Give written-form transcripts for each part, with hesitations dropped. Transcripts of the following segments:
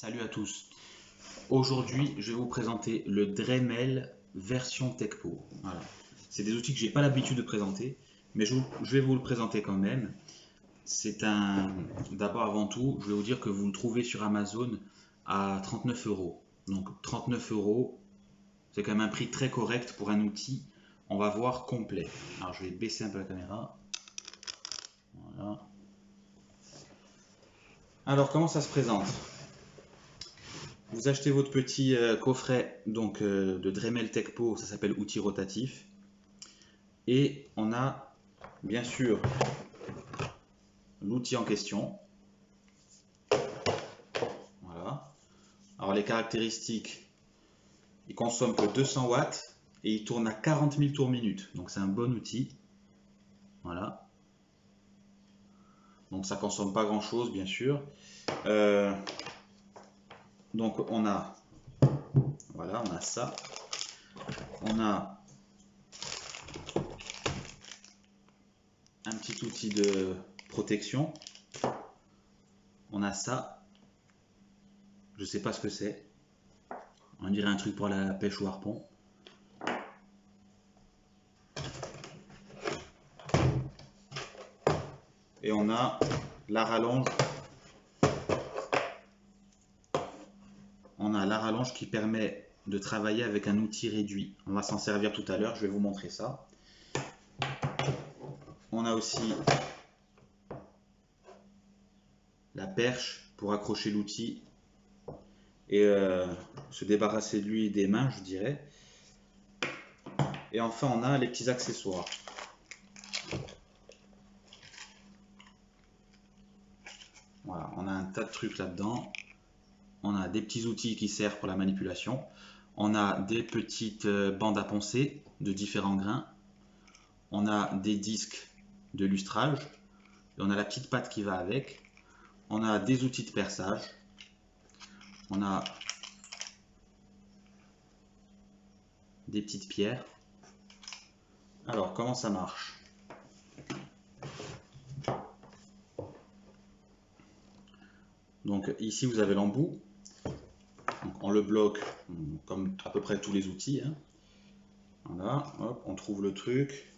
Salut à tous. Aujourd'hui, je vais vous présenter le Dremel version TechPo. Voilà. C'est des outils que j'ai pas l'habitude de présenter, mais je vais vous le présenter quand même. D'abord, avant tout, je vais vous dire que vous le trouvez sur Amazon à 39 euros. Donc 39 euros, c'est quand même un prix très correct pour un outil. On va voir complet. Alors, je vais baisser un peu la caméra. Voilà. Alors, comment ça se présente? Vous achetez votre petit coffret de Dremel TechPo, ça s'appelle outils rotatifs. Et on a bien sûr l'outil en question. Voilà. Alors les caractéristiques, il consomme que 200 watts et il tourne à 40 000 tours minute. Donc c'est un bon outil. Voilà. Donc ça consomme pas grand chose bien sûr. Donc on a ça. On a un petit outil de protection. On a ça. Je sais pas ce que c'est. On dirait un truc pour la pêche au harpon. Et on a la rallonge. On a la rallonge qui permet de travailler avec un outil réduit. On va s'en servir tout à l'heure, je vais vous montrer ça. On a aussi la perche pour accrocher l'outil et se débarrasser de lui des mains, je dirais. Et enfin, on a les petits accessoires. Voilà, on a un tas de trucs là-dedans. On a des petits outils qui servent pour la manipulation. On a des petites bandes à poncer de différents grains. On a des disques de lustrage. Et on a la petite patte qui va avec. On a des outils de perçage. On a des petites pierres. Alors, comment ça marche? Donc ici, vous avez l'embout. On le bloque comme à peu près tous les outils. Hein. Voilà, hop, on trouve le truc.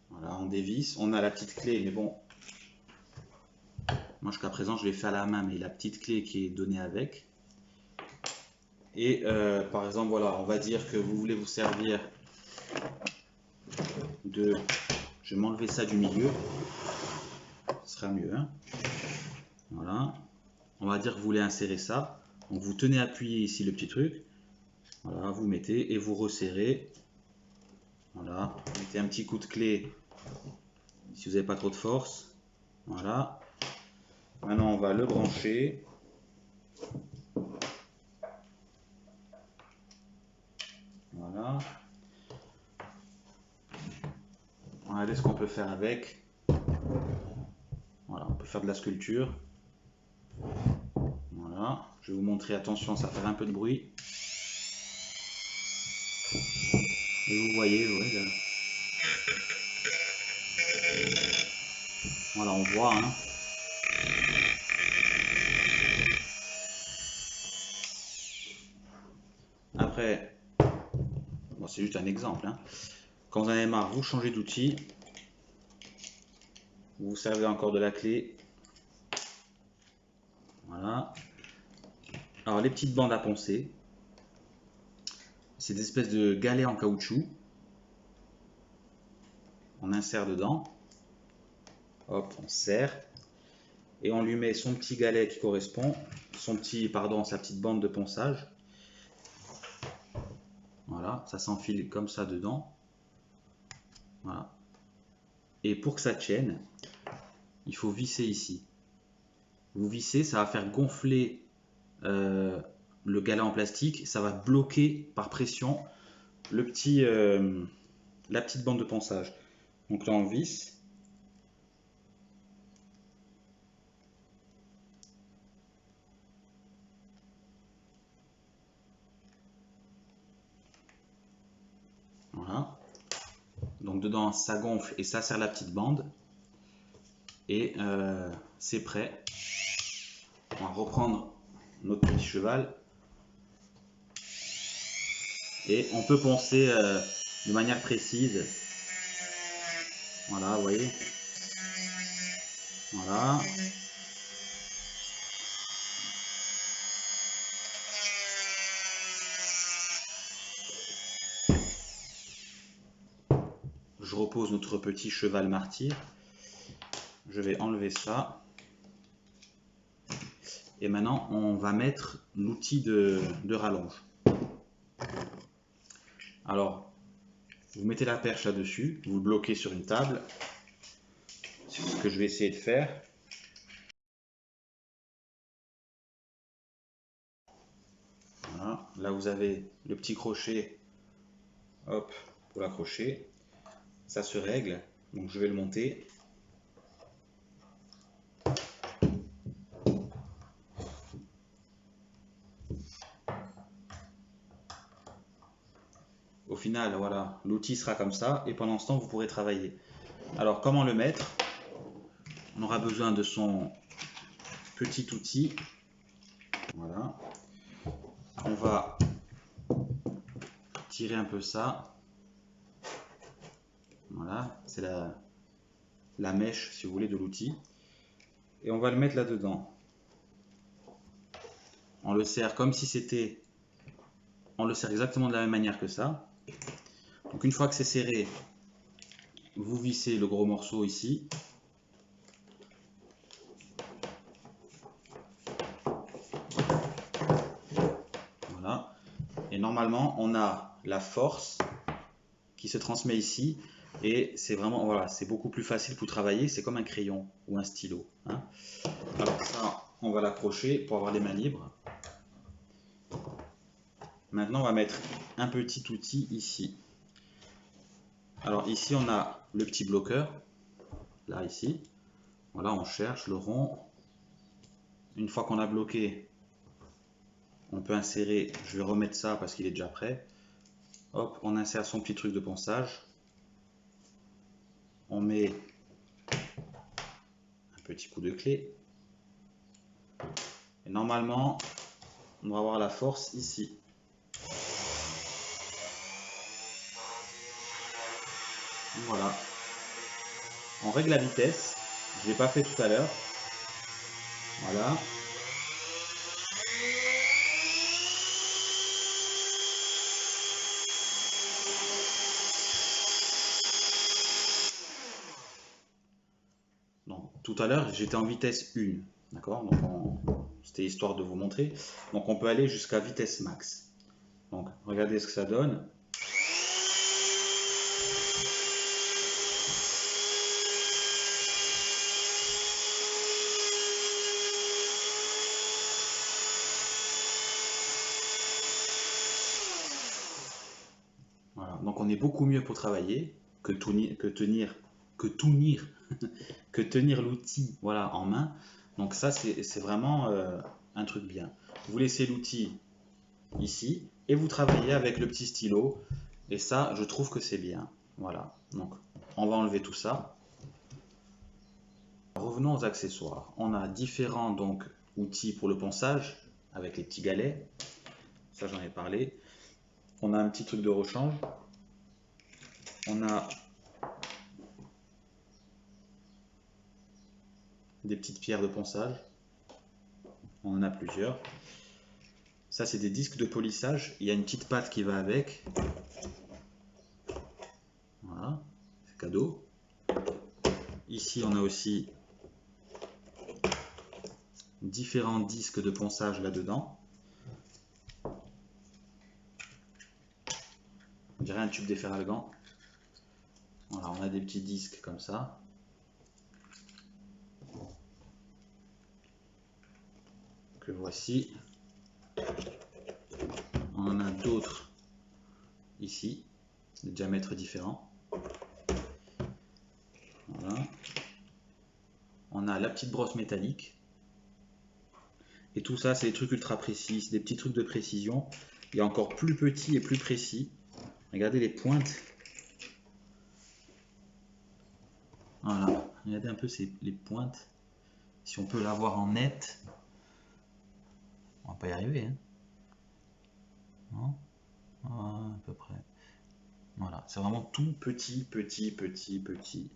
Voilà, on dévisse. On a la petite clé, mais bon, moi jusqu'à présent je l'ai fait à la main, mais la petite clé qui est donnée avec. Et par exemple, voilà, on va dire que vous voulez vous servir de... Je vais m'enlever ça du milieu. Ce sera mieux. Hein. Voilà. On va dire que vous voulez insérer ça. Donc vous tenez appuyé ici le petit truc. Voilà, vous mettez et vous resserrez. Voilà, vous mettez un petit coup de clé si vous n'avez pas trop de force. Voilà. Maintenant on va le brancher. Voilà. Regardez ce qu'on peut faire avec. Voilà, on peut faire de la sculpture. Voilà, je vais vous montrer, attention, ça fait un peu de bruit. Et vous voyez, ouais, là. Voilà, on voit, hein. Après, bon, c'est juste un exemple, hein. Quand vous en avez marre, vous changez d'outil. Vous vous servez encore de la clé. Voilà. Alors, les petites bandes à poncer. C'est des espèces de galets en caoutchouc. On insère dedans. Hop, on serre. Et on lui met son petit galet qui correspond. Sa petite bande de ponçage. Voilà, ça s'enfile comme ça dedans. Voilà. Et pour que ça tienne, il faut visser ici. Vous vissez, ça va faire gonfler le galet en plastique. Ça va bloquer par pression la petite bande de ponçage. Donc là, on visse. Voilà. Donc dedans, ça gonfle et ça serre la petite bande. Et c'est prêt. On va reprendre notre petit cheval. Et on peut poncer de manière précise. Voilà, vous voyez. Voilà. Je repose notre petit cheval martyr. Je vais enlever ça. Et maintenant, on va mettre l'outil de rallonge. Alors, vous mettez la perche là-dessus, vous le bloquez sur une table. C'est ce que je vais essayer de faire. Voilà. Là, vous avez le petit crochet, hop, pour l'accrocher. Ça se règle, donc je vais le monter. Au final, voilà, l'outil sera comme ça et pendant ce temps, vous pourrez travailler. Alors, comment le mettre? On aura besoin de son petit outil. Voilà. On va tirer un peu ça. Voilà, c'est la mèche, si vous voulez, de l'outil. Et on va le mettre là-dedans. On le serre comme si c'était... On le serre exactement de la même manière que ça. Donc une fois que c'est serré, vous vissez le gros morceau ici. Voilà. Et normalement, on a la force qui se transmet ici. Et c'est vraiment, voilà, c'est beaucoup plus facile pour travailler. C'est comme un crayon ou un stylo. Hein. Alors ça, on va l'accrocher pour avoir les mains libres. Maintenant, on va mettre un petit outil ici. Alors ici, on a le petit bloqueur. Là, ici. Voilà, on cherche le rond. Une fois qu'on a bloqué, on peut insérer. Je vais remettre ça parce qu'il est déjà prêt. Hop, on insère son petit truc de ponçage. On met un petit coup de clé. Et normalement, on va avoir la force ici. Voilà. On règle la vitesse. Je ne l'ai pas fait tout à l'heure. Voilà. Donc, tout à l'heure, j'étais en vitesse 1. D'accord. Donc, c'était histoire de vous montrer. Donc, on peut aller jusqu'à vitesse max. Donc, regardez ce que ça donne. Voilà. Donc, on est beaucoup mieux pour travailler que tenir l'outil, voilà, en main. Donc ça, c'est vraiment un truc bien. Vous laissez l'outil ici et vous travaillez avec le petit stylo. Et ça, je trouve que c'est bien. Voilà. Donc, on va enlever tout ça. Revenons aux accessoires. On a différents donc outils pour le ponçage avec les petits galets. Ça, j'en ai parlé. On a un petit truc de rechange. On a des petites pierres de ponçage. On en a plusieurs. Ça, c'est des disques de polissage. Il y a une petite patte qui va avec. Voilà, c'est cadeau. Ici, on a aussi différents disques de ponçage là-dedans. On dirait un tube d'efferalgan. Voilà, on a des petits disques comme ça. Que voici. On en a d'autres ici, de diamètres différents. Voilà. On a la petite brosse métallique. Et tout ça, c'est des trucs ultra précis, des petits trucs de précision. Il y a encore plus petit et plus précis. Regardez les pointes. Voilà, regardez un peu les pointes. Si on peut l'avoir en net, on va pas y arriver, hein. Non? À peu près. Voilà, c'est vraiment tout petit, petit, petit, petit.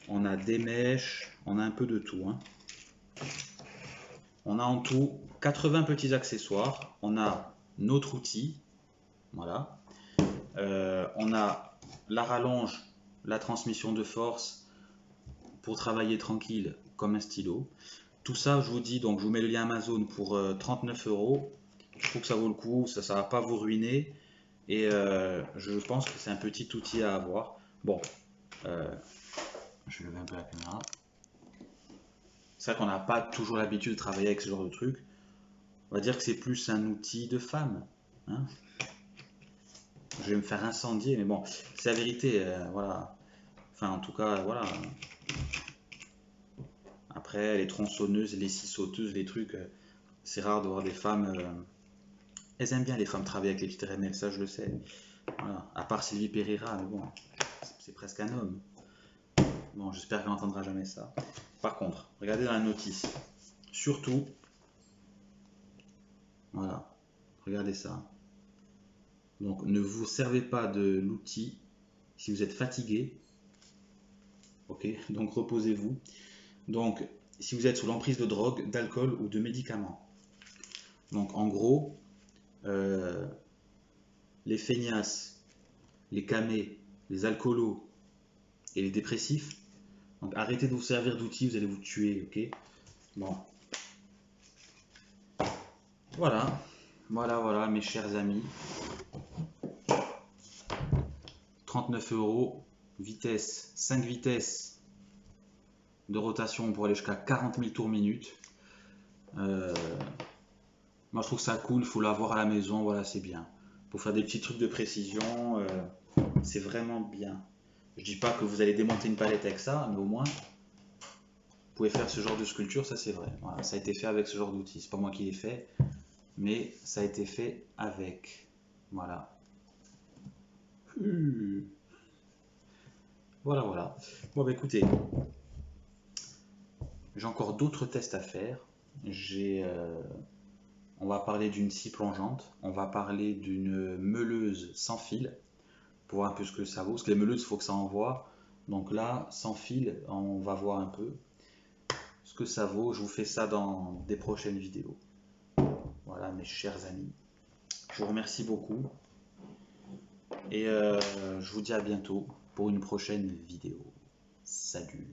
On a des mèches, on a un peu de tout, hein. On a en tout 80 petits accessoires. On a notre outil, voilà. On a la rallonge, la transmission de force pour travailler tranquille comme un stylo. Tout ça, je vous dis, donc je vous mets le lien Amazon pour 39 €. Je trouve que ça vaut le coup, ça ne va pas vous ruiner. Et je pense que c'est un petit outil à avoir. Bon, je vais lever un peu la caméra. C'est vrai qu'on n'a pas toujours l'habitude de travailler avec ce genre de truc. On va dire que c'est plus un outil de femme, hein. Je vais me faire incendier, mais bon, c'est la vérité, voilà. Enfin, en tout cas, voilà. Après, les tronçonneuses, les scie sauteuses, les trucs, c'est rare de voir des femmes. Elles aiment bien les femmes travailler avec les petites RML, ça je le sais. Voilà. À part Sylvie Pereira, mais bon, c'est presque un homme. Bon, j'espère qu'elle n'entendra jamais ça. Par contre, regardez dans la notice. Surtout, voilà, regardez ça. Donc, ne vous servez pas de l'outil si vous êtes fatigué. Ok, donc reposez-vous. Donc, si vous êtes sous l'emprise de drogue, d'alcool ou de médicaments. Donc, en gros, les feignasses, les camés, les alcoolos et les dépressifs. Donc, arrêtez de vous servir d'outils, vous allez vous tuer, ok? Bon. Voilà. Voilà, voilà, mes chers amis. 39 €, vitesse, 5 vitesses de rotation pour aller jusqu'à 40 000 tours minute. Moi je trouve ça cool, il faut l'avoir à la maison, voilà, c'est bien. Pour faire des petits trucs de précision, c'est vraiment bien. Je dis pas que vous allez démonter une palette avec ça, mais au moins vous pouvez faire ce genre de sculpture, ça c'est vrai. Voilà, ça a été fait avec ce genre d'outil. C'est pas moi qui l'ai fait, mais ça a été fait avec. Voilà. Voilà, voilà. Bon, bah écoutez, j'ai encore d'autres tests à faire. On va parler d'une scie plongeante. On va parler d'une meuleuse sans fil pour voir un peu ce que ça vaut. Parce que les meuleuses, il faut que ça envoie. Donc là, sans fil, on va voir un peu ce que ça vaut. Je vous fais ça dans des prochaines vidéos. Voilà, mes chers amis. Je vous remercie beaucoup. Et je vous dis à bientôt pour une prochaine vidéo. Salut!